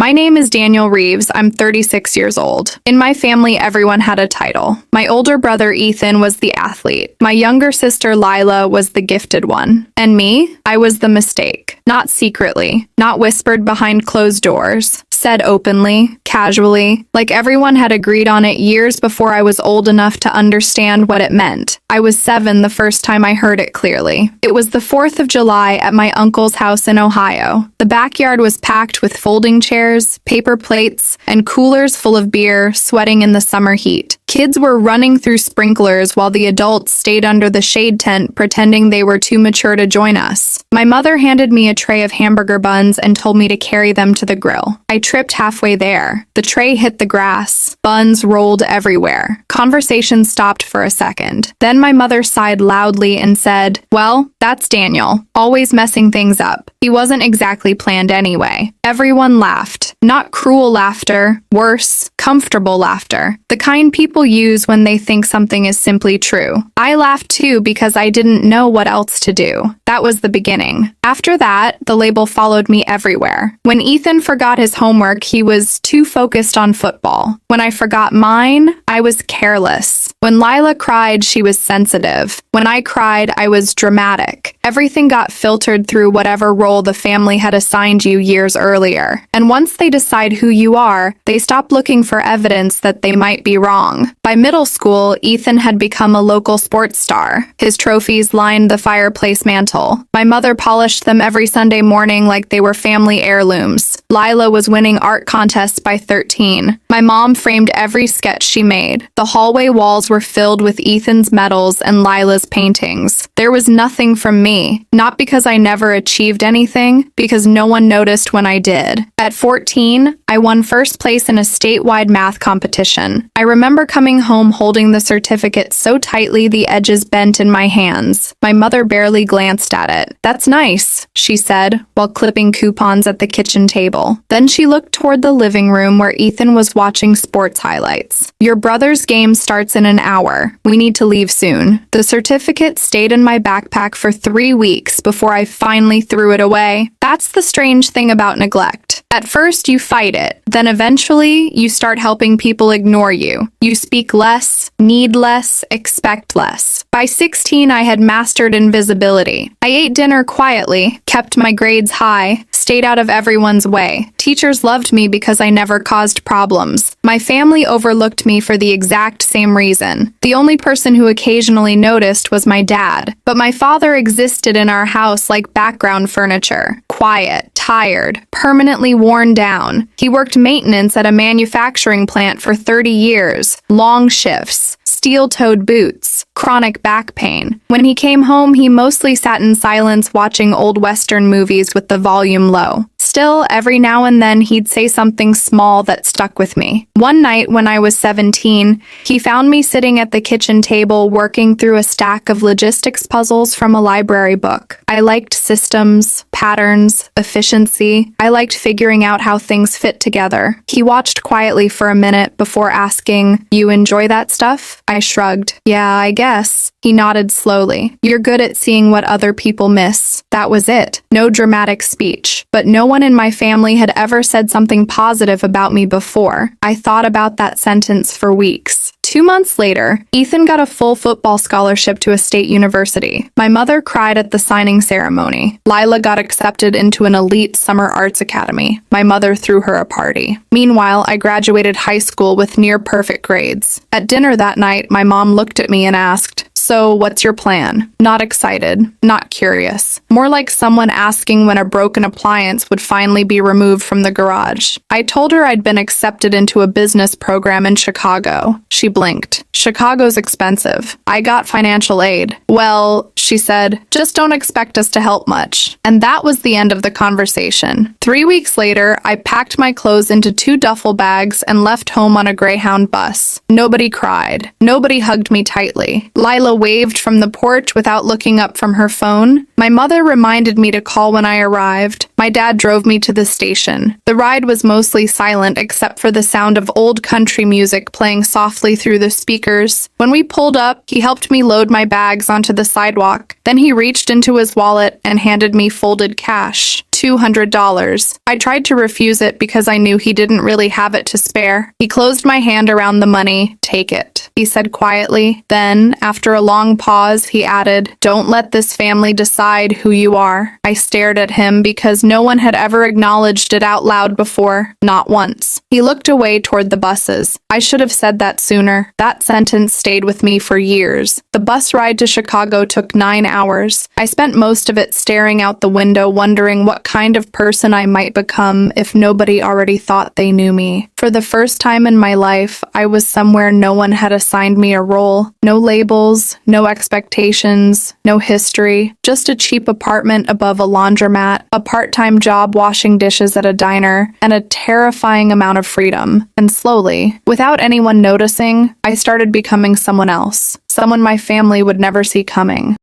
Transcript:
My name is Daniel Reeves. I'm 36 years old. In my family, everyone had a title. My older brother Ethan was the athlete. My younger sister Lila was the gifted one. And me? I was the mistake. Not secretly, not whispered behind closed doors. Said openly, casually, like everyone had agreed on it years before I was old enough to understand what it meant. I was 7 the first time I heard it clearly. It was the 4th of July at my uncle's house in Ohio. The backyard was packed with folding chairs, paper plates, and coolers full of beer, sweating in the summer heat. Kids were running through sprinklers while the adults stayed under the shade tent pretending they were too mature to join us. My mother handed me a tray of hamburger buns and told me to carry them to the grill. I tripped halfway there. The tray hit the grass. Buns rolled everywhere. Conversation stopped for a second. Then my mother sighed loudly and said, "Well, that's Daniel, always messing things up. He wasn't exactly planned anyway." Everyone laughed. Not cruel laughter, worse, comfortable laughter. The kind people use when they think something is simply true. I laughed too because I didn't know what else to do. That was the beginning. After that, the label followed me everywhere. When Ethan forgot his homework, he was too focused on football. When I forgot mine, I was careless. When Lila cried, she was sensitive. When I cried, I was dramatic. Everything got filtered through whatever role the family had assigned you years earlier. And once they decide who you are, they stop looking for evidence that they might be wrong. By middle school, Ethan had become a local sports star. His trophies lined the fireplace mantel. My mother polished them every Sunday morning like they were family heirlooms. Lila was winning art contests by 13. My mom framed every sketch she made. The hallway walls were filled with Ethan's medals and Lila's paintings. There was nothing from me, not because I never achieved anything, because no one noticed when I did. At 14, I won first place in a statewide math competition. I remember coming home holding the certificate so tightly the edges bent in my hands. My mother barely glanced at it. "That's nice," she said, while clipping coupons at the kitchen table. Then she looked toward the living room where Ethan was watching sports highlights. "Your brother's game starts in an hour. We need to leave soon." The certificate stayed in my backpack for 3 weeks before I finally threw it away. That's the strange thing about neglect. At first, you fight it. Then eventually, you start helping people ignore you. You speak less, need less, expect less. By 16, I had mastered invisibility. I ate dinner quietly, kept my grades high, stayed out of everyone's way. Teachers loved me because I never caused problems. My family overlooked me for the exact same reason. The only person who occasionally noticed was my dad. But my father existed in our house like background furniture. Quiet, tired, permanently worn down. He worked maintenance at a manufacturing plant for 30 years. Long shifts. Steel-toed boots, chronic back pain. When he came home, he mostly sat in silence watching old Western movies with the volume low. Still, every now and then he'd say something small that stuck with me. One night when I was 17, he found me sitting at the kitchen table working through a stack of logistics puzzles from a library book. I liked systems, patterns, efficiency. I liked figuring out how things fit together. He watched quietly for a minute before asking, "You enjoy that stuff?" I shrugged. "Yeah, I guess." He nodded slowly. "You're good at seeing what other people miss." That was it. No dramatic speech. But no one in my family had ever said something positive about me before. I thought about that sentence for weeks. 2 months later, Ethan got a full football scholarship to a state university. My mother cried at the signing ceremony. Lila got accepted into an elite summer arts academy. My mother threw her a party. Meanwhile, I graduated high school with near-perfect grades. At dinner that night, my mom looked at me and asked, "So, what's your plan?" Not excited, not curious. More like someone asking when a broken appliance would finally be removed from the garage. I told her I'd been accepted into a business program in Chicago. She blinked. "Chicago's expensive. I got financial aid." "Well," she said, "just don't expect us to help much." And that was the end of the conversation. 3 weeks later, I packed my clothes into 2 duffel bags and left home on a Greyhound bus. Nobody cried. Nobody hugged me tightly. Lila waved from the porch without looking up from her phone. My mother reminded me to call when I arrived. My dad drove me to the station. The ride was mostly silent except for the sound of old country music playing softly through the speakers. When we pulled up, he helped me load my bags onto the sidewalk. Then he reached into his wallet and handed me folded cash. $200. I tried to refuse it because I knew he didn't really have it to spare. He closed my hand around the money. Take it, he said quietly. Then, after a long pause, he added, don't let this family decide who you are. I stared at him because no one had ever acknowledged it out loud before, not once. He looked away toward the buses. I should have said that sooner. That sentence stayed with me for years. The bus ride to Chicago took 9 hours. I spent most of it staring out the window, wondering what kind of person I might become if nobody already thought they knew me. For the first time in my life, I was somewhere no one had assigned me a role. No labels, no expectations, no history. Just a cheap apartment above a laundromat, a part-time job washing dishes at a diner, and a terrifying amount of freedom. And slowly, without anyone noticing, I started becoming someone else. Someone my family would never see coming.